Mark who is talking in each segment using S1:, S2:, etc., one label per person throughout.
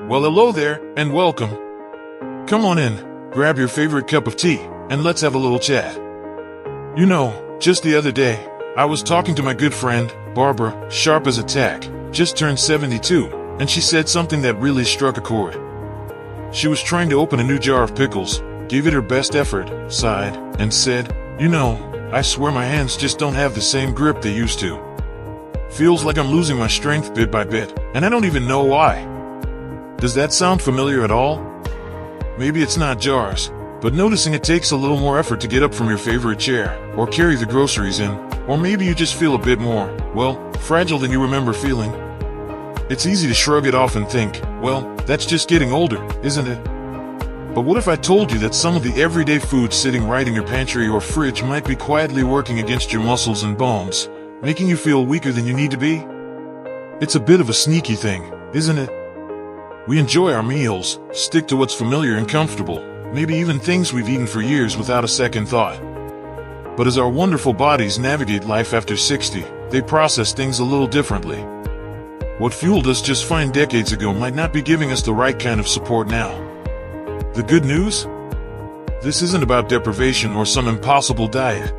S1: Well, hello there, and welcome. Come on in, grab your favorite cup of tea, and let's have a little chat. You know, just the other day, I was talking to my good friend, Barbara, sharp as a tack, just turned 72, and she said something that really struck a chord. She was trying to open a new jar of pickles, gave it her best effort, sighed, and said, "You know, I swear my hands just don't have the same grip they used to. Feels like I'm losing my strength bit by bit, and I don't even know why." Does that sound familiar at all? Maybe it's not jars, but noticing it takes a little more effort to get up from your favorite chair, or carry the groceries in, or maybe you just feel a bit more, well, fragile than you remember feeling. It's easy to shrug it off and think, well, that's just getting older, isn't it? But what if I told you that some of the everyday foods sitting right in your pantry or fridge might be quietly working against your muscles and bones, making you feel weaker than you need to be? It's a bit of a sneaky thing, isn't it? We enjoy our meals, stick to what's familiar and comfortable, maybe even things we've eaten for years without a second thought. But as our wonderful bodies navigate life after 60, they process things a little differently. What fueled us just fine decades ago might not be giving us the right kind of support now. The good news? This isn't about deprivation or some impossible diet.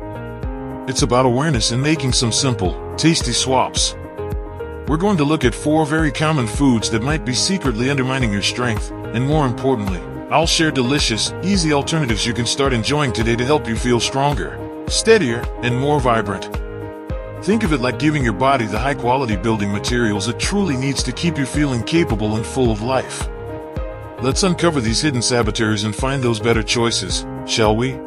S1: It's about awareness and making some simple, tasty swaps. We're going to look at 4 very common foods that might be secretly undermining your strength, and more importantly, I'll share delicious, easy alternatives you can start enjoying today to help you feel stronger, steadier, and more vibrant. Think of it like giving your body the high-quality building materials it truly needs to keep you feeling capable and full of life. Let's uncover these hidden saboteurs and find those better choices, shall we?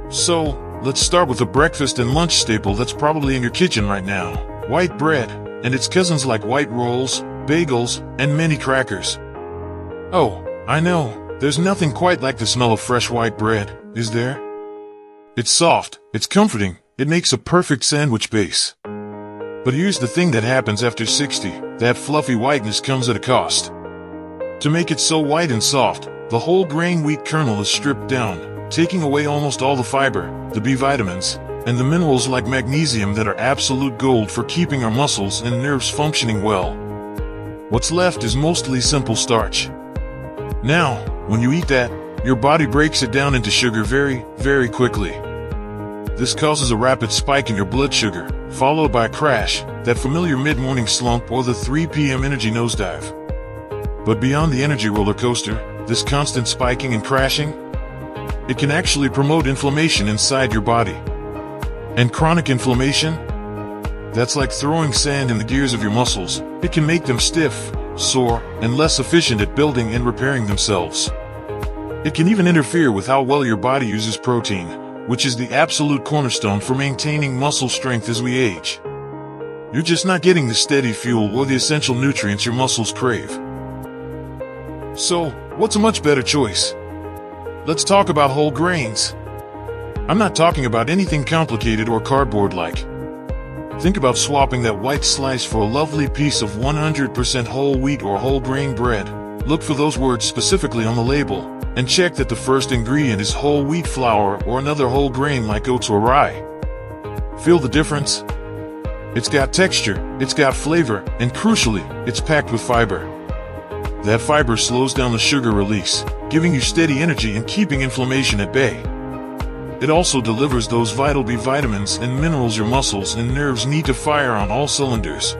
S1: So, let's start with a breakfast and lunch staple that's probably in your kitchen right now: white bread, and its cousins like white rolls, bagels, and mini crackers. Oh, I know, there's nothing quite like the smell of fresh white bread, is there? It's soft, it's comforting, it makes a perfect sandwich base. But here's the thing that happens after 60, that fluffy whiteness comes at a cost. To make it so white and soft, the whole grain wheat kernel is stripped down, taking away almost all the fiber, the B vitamins, and the minerals like magnesium that are absolute gold for keeping our muscles and nerves functioning well. What's left is mostly simple starch. Now, when you eat that, your body breaks it down into sugar very, very quickly. This causes a rapid spike in your blood sugar, followed by a crash, that familiar mid-morning slump or the 3 p.m. energy nosedive. But beyond the energy roller coaster, this constant spiking and crashing, it can actually promote inflammation inside your body. And chronic inflammation? That's like throwing sand in the gears of your muscles. It can make them stiff, sore, and less efficient at building and repairing themselves. It can even interfere with how well your body uses protein, which is the absolute cornerstone for maintaining muscle strength as we age. You're just not getting the steady fuel or the essential nutrients your muscles crave. So, what's a much better choice? Let's talk about whole grains. I'm not talking about anything complicated or cardboard-like. Think about swapping that white slice for a lovely piece of 100% whole wheat or whole grain bread. Look for those words specifically on the label, and check that the first ingredient is whole wheat flour or another whole grain like oats or rye. Feel the difference? It's got texture, it's got flavor, and crucially, it's packed with fiber. That fiber slows down the sugar release, giving you steady energy and keeping inflammation at bay. It also delivers those vital B vitamins and minerals your muscles and nerves need to fire on all cylinders.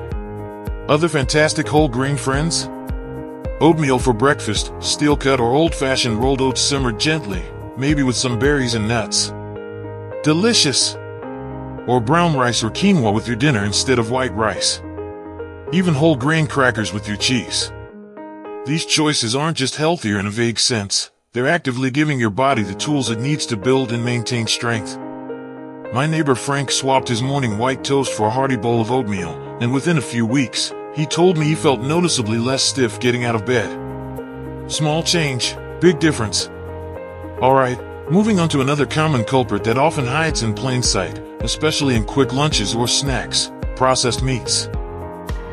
S1: Other fantastic whole grain friends? Oatmeal for breakfast, steel cut or old-fashioned rolled oats simmered gently, maybe with some berries and nuts. Delicious! Or brown rice or quinoa with your dinner instead of white rice. Even whole grain crackers with your cheese. These choices aren't just healthier in a vague sense. They're actively giving your body the tools it needs to build and maintain strength. My neighbor Frank swapped his morning white toast for a hearty bowl of oatmeal, and within a few weeks, he told me he felt noticeably less stiff getting out of bed. Small change, big difference. Alright, moving on to another common culprit that often hides in plain sight, especially in quick lunches or snacks: processed meats.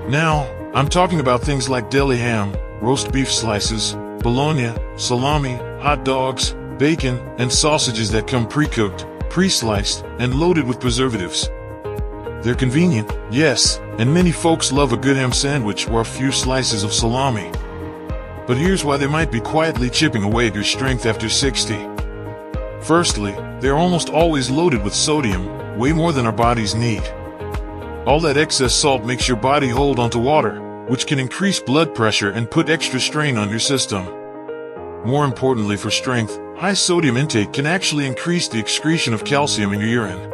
S1: Now, I'm talking about things like deli ham, roast beef slices, bologna, salami, hot dogs, bacon, and sausages that come pre-cooked, pre-sliced, and loaded with preservatives. They're convenient, yes, and many folks love a good ham sandwich or a few slices of salami. But here's why they might be quietly chipping away at your strength after 60. Firstly, they are almost always loaded with sodium, way more than our bodies need. All that excess salt makes your body hold onto water, which can increase blood pressure and put extra strain on your system. More importantly for strength, high sodium intake can actually increase the excretion of calcium in your urine.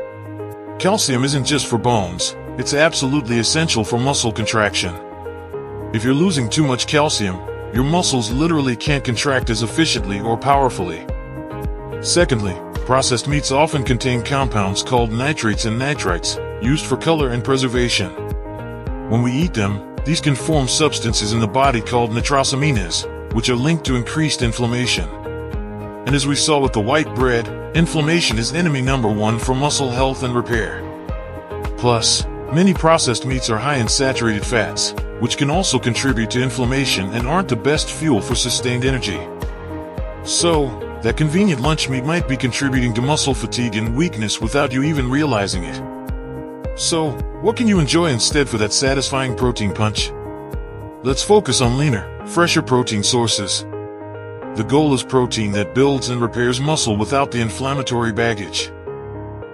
S1: Calcium isn't just for bones, it's absolutely essential for muscle contraction. If you're losing too much calcium, your muscles literally can't contract as efficiently or powerfully. Secondly, processed meats often contain compounds called nitrates and nitrites, used for color and preservation. When we eat them, these can form substances in the body called nitrosamines, which are linked to increased inflammation. And as we saw with the white bread, inflammation is enemy number one for muscle health and repair. Plus, many processed meats are high in saturated fats, which can also contribute to inflammation and aren't the best fuel for sustained energy. So, that convenient lunch meat might be contributing to muscle fatigue and weakness without you even realizing it. So, what can you enjoy instead for that satisfying protein punch? Let's focus on leaner, fresher protein sources. The goal is protein that builds and repairs muscle without the inflammatory baggage.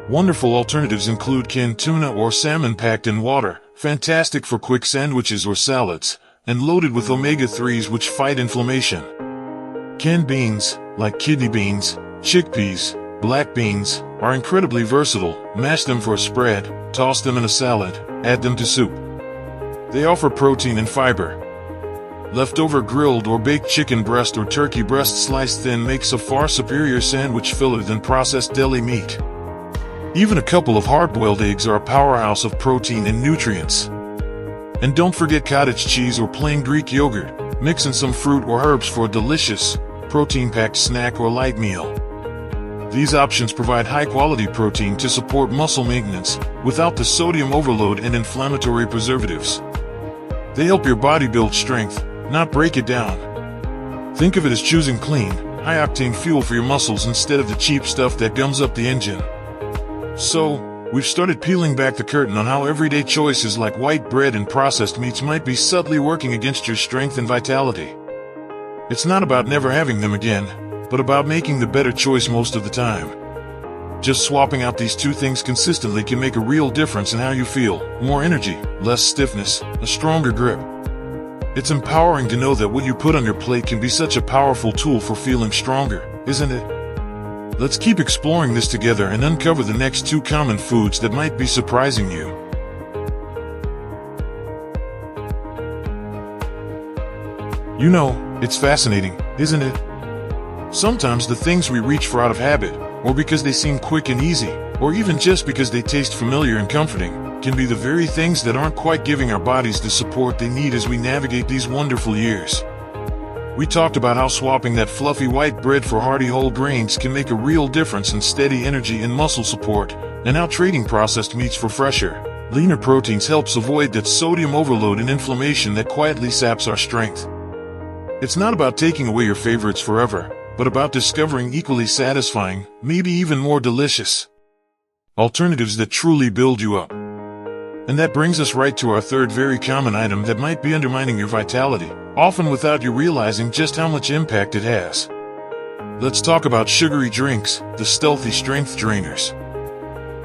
S1: Wonderful alternatives include canned tuna or salmon packed in water, fantastic for quick sandwiches or salads, and loaded with omega-3s which fight inflammation. Canned beans, like kidney beans, chickpeas, black beans, are incredibly versatile. Mash them for a spread, toss them in a salad, add them to soup. They offer protein and fiber. Leftover grilled or baked chicken breast or turkey breast sliced thin makes a far superior sandwich filler than processed deli meat. Even a couple of hard-boiled eggs are a powerhouse of protein and nutrients. And don't forget cottage cheese or plain Greek yogurt. Mix in some fruit or herbs for a delicious, protein-packed snack or light meal. These options provide high-quality protein to support muscle maintenance, without the sodium overload and inflammatory preservatives. They help your body build strength, not break it down. Think of it as choosing clean, high-octane fuel for your muscles instead of the cheap stuff that gums up the engine. So, we've started peeling back the curtain on how everyday choices like white bread and processed meats might be subtly working against your strength and vitality. It's not about never having them again, but about making the better choice most of the time. Just swapping out these two things consistently can make a real difference in how you feel. More energy, less stiffness, a stronger grip. It's empowering to know that what you put on your plate can be such a powerful tool for feeling stronger, isn't it? Let's keep exploring this together and uncover the next two common foods that might be surprising you. You know, it's fascinating, isn't it? Sometimes the things we reach for out of habit, or because they seem quick and easy, or even just because they taste familiar and comforting, can be the very things that aren't quite giving our bodies the support they need as we navigate these wonderful years. We talked about how swapping that fluffy white bread for hearty whole grains can make a real difference in steady energy and muscle support, and how trading processed meats for fresher, leaner proteins helps avoid that sodium overload and inflammation that quietly saps our strength. It's not about taking away your favorites forever, but about discovering equally satisfying, maybe even more delicious alternatives that truly build you up. And that brings us right to our third very common item that might be undermining your vitality, often without you realizing just how much impact it has. Let's talk about sugary drinks, the stealthy strength drainers.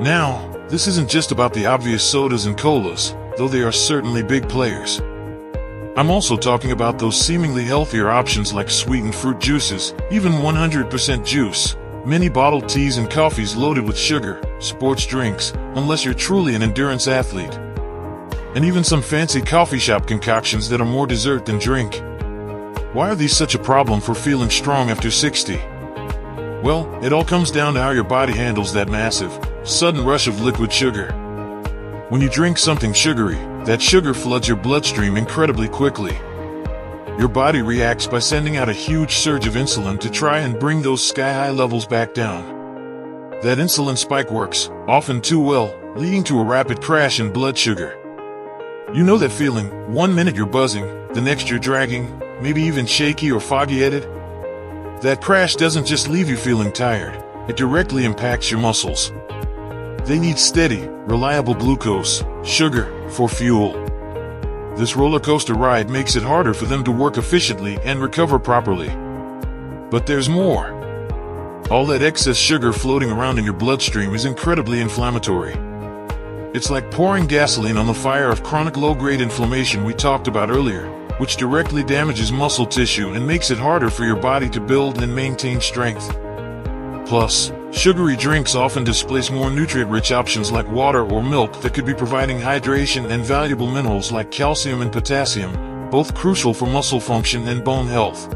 S1: Now, this isn't just about the obvious sodas and colas, though they are certainly big players. I'm also talking about those seemingly healthier options like sweetened fruit juices, even 100% juice, many bottled teas and coffees loaded with sugar, sports drinks, unless you're truly an endurance athlete. And even some fancy coffee shop concoctions that are more dessert than drink. Why are these such a problem for feeling strong after 60? Well, it all comes down to how your body handles that massive, sudden rush of liquid sugar. When you drink something sugary, that sugar floods your bloodstream incredibly quickly. Your body reacts by sending out a huge surge of insulin to try and bring those sky-high levels back down. That insulin spike works, often too well, leading to a rapid crash in blood sugar. You know that feeling, 1 minute you're buzzing, the next you're dragging, maybe even shaky or foggy-headed? That crash doesn't just leave you feeling tired, it directly impacts your muscles. They need steady, reliable glucose, sugar, for fuel. This roller coaster ride makes it harder for them to work efficiently and recover properly. But there's more. All that excess sugar floating around in your bloodstream is incredibly inflammatory. It's like pouring gasoline on the fire of chronic low-grade inflammation we talked about earlier, which directly damages muscle tissue and makes it harder for your body to build and maintain strength. Plus, sugary drinks often displace more nutrient-rich options like water or milk that could be providing hydration and valuable minerals like calcium and potassium, both crucial for muscle function and bone health.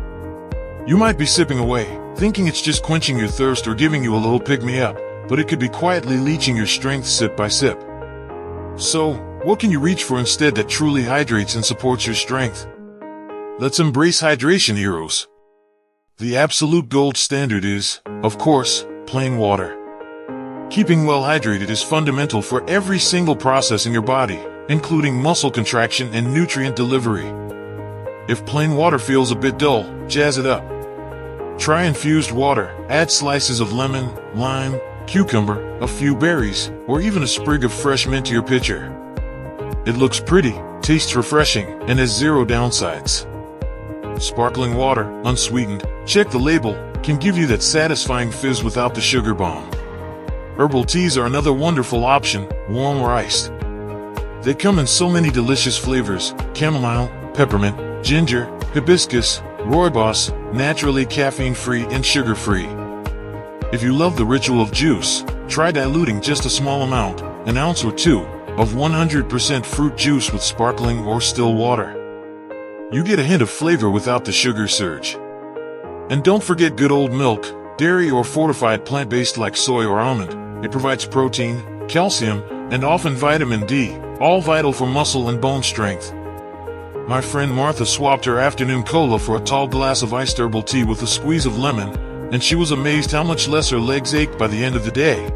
S1: You might be sipping away, thinking it's just quenching your thirst or giving you a little pick-me-up, but it could be quietly leaching your strength sip by sip. So, what can you reach for instead that truly hydrates and supports your strength? Let's embrace hydration, heroes. The absolute gold standard is, of course, plain water. Keeping well hydrated is fundamental for every single process in your body, including muscle contraction and nutrient delivery. If plain water feels a bit dull, jazz it up. Try infused water, add slices of lemon, lime, cucumber, a few berries, or even a sprig of fresh mint to your pitcher. It looks pretty, tastes refreshing, and has zero downsides. Sparkling water, unsweetened, check the label, can give you that satisfying fizz without the sugar bomb. Herbal teas are another wonderful option, warm or iced. They come in so many delicious flavors: chamomile, peppermint, ginger, hibiscus, rooibos, naturally caffeine-free and sugar-free. If you love the ritual of juice, try diluting just a small amount, an ounce or two, of 100% fruit juice with sparkling or still water. You get a hint of flavor without the sugar surge. And don't forget good old milk, dairy or fortified plant-based like soy or almond. It provides protein, calcium, and often vitamin D, all vital for muscle and bone strength. My friend Martha swapped her afternoon cola for a tall glass of iced herbal tea with a squeeze of lemon, and she was amazed how much less her legs ached by the end of the day.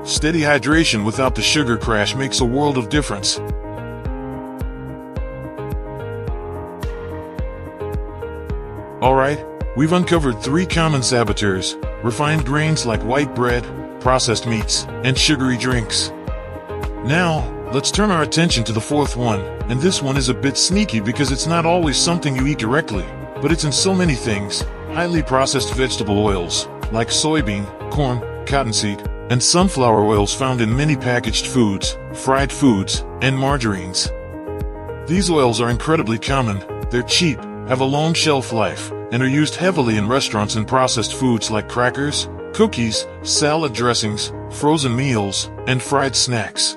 S1: Steady hydration without the sugar crash makes a world of difference. Alright, we've uncovered 3 common saboteurs: refined grains like white bread, processed meats, and sugary drinks. Now, let's turn our attention to the 4th one, and this one is a bit sneaky because it's not always something you eat directly, but it's in so many things: highly processed vegetable oils, like soybean, corn, cottonseed, and sunflower oils found in many packaged foods, fried foods, and margarines. These oils are incredibly common, they're cheap, have a long shelf life, and are used heavily in restaurants and processed foods like crackers, cookies, salad dressings, frozen meals, and fried snacks.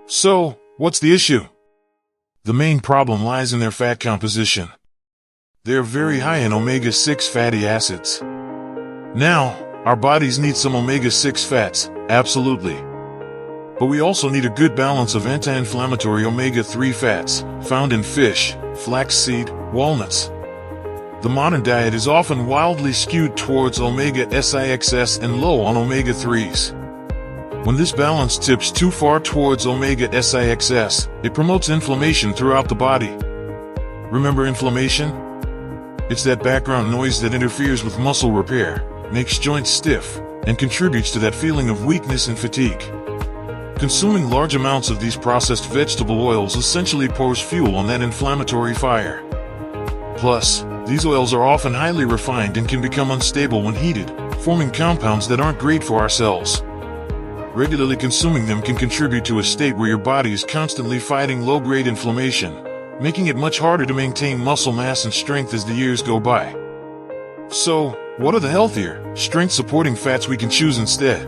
S1: So, what's the issue? The main problem lies in their fat composition. They are very high in omega-6 fatty acids. Now, our bodies need some omega-6 fats, absolutely. But we also need a good balance of anti-inflammatory omega-3 fats, found in fish, flaxseed, walnuts. The modern diet is often wildly skewed towards omega-6 and low on omega-3s. When this balance tips too far towards omega-6, it promotes inflammation throughout the body. Remember inflammation? It's that background noise that interferes with muscle repair, makes joints stiff, and contributes to that feeling of weakness and fatigue. Consuming large amounts of these processed vegetable oils essentially pours fuel on that inflammatory fire. Plus, these oils are often highly refined and can become unstable when heated, forming compounds that aren't great for our cells. Regularly consuming them can contribute to a state where your body is constantly fighting low-grade inflammation, making it much harder to maintain muscle mass and strength as the years go by. So, what are the healthier, strength-supporting fats we can choose instead?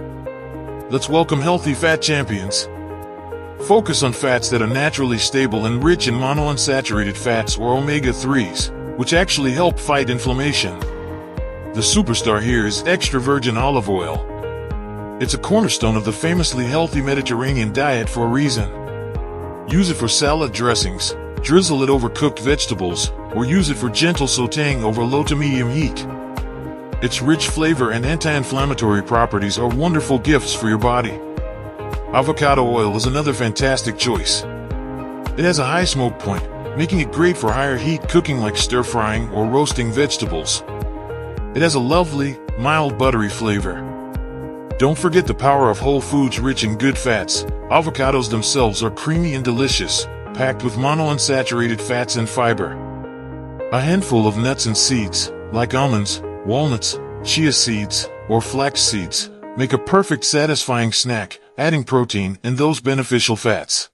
S1: Let's welcome healthy fat champions. Focus on fats that are naturally stable and rich in monounsaturated fats or omega-3s, which actually help fight inflammation. The superstar here is extra virgin olive oil. It's a cornerstone of the famously healthy Mediterranean diet for a reason. Use it for salad dressings, drizzle it over cooked vegetables, or use it for gentle sautéing over low to medium heat. Its rich flavor and anti-inflammatory properties are wonderful gifts for your body. Avocado oil is another fantastic choice. It has a high smoke point, making it great for higher heat cooking like stir-frying or roasting vegetables. It has a lovely, mild buttery flavor. Don't forget the power of whole foods rich in good fats. Avocados themselves are creamy and delicious, packed with monounsaturated fats and fiber. A handful of nuts and seeds, like almonds, walnuts, chia seeds, or flax seeds, make a perfect satisfying snack, adding protein and those beneficial fats.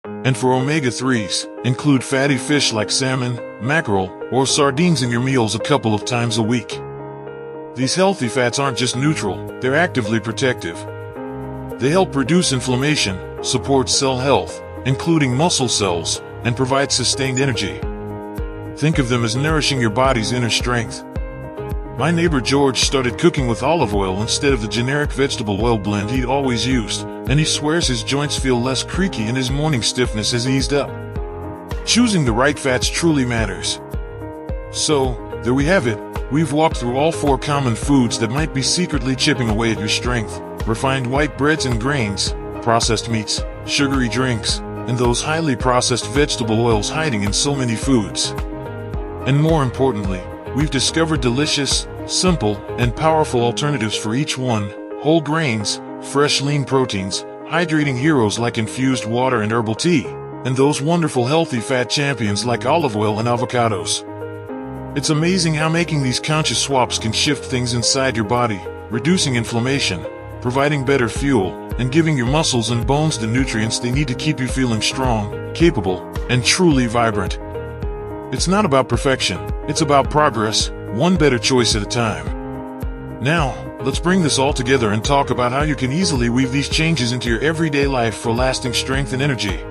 S1: And for omega-3s, include fatty fish like salmon, mackerel, or sardines in your meals a couple of times a week. These healthy fats aren't just neutral, they're actively protective. They help reduce inflammation, support cell health, including muscle cells, and provide sustained energy. Think of them as nourishing your body's inner strength. My neighbor George started cooking with olive oil instead of the generic vegetable oil blend he'd always used, and he swears his joints feel less creaky and his morning stiffness has eased up. Choosing the right fats truly matters. So, there we have it. We've walked through all 4 common foods that might be secretly chipping away at your strength: refined white breads and grains, processed meats, sugary drinks, and those highly processed vegetable oils hiding in so many foods. And more importantly, we've discovered delicious, simple, and powerful alternatives for each one: whole grains, fresh lean proteins, hydrating heroes like infused water and herbal tea, and those wonderful healthy fat champions like olive oil and avocados. It's amazing how making these conscious swaps can shift things inside your body, reducing inflammation, providing better fuel, and giving your muscles and bones the nutrients they need to keep you feeling strong, capable, and truly vibrant. It's not about perfection, it's about progress, one better choice at a time. Now, let's bring this all together and talk about how you can easily weave these changes into your everyday life for lasting strength and energy.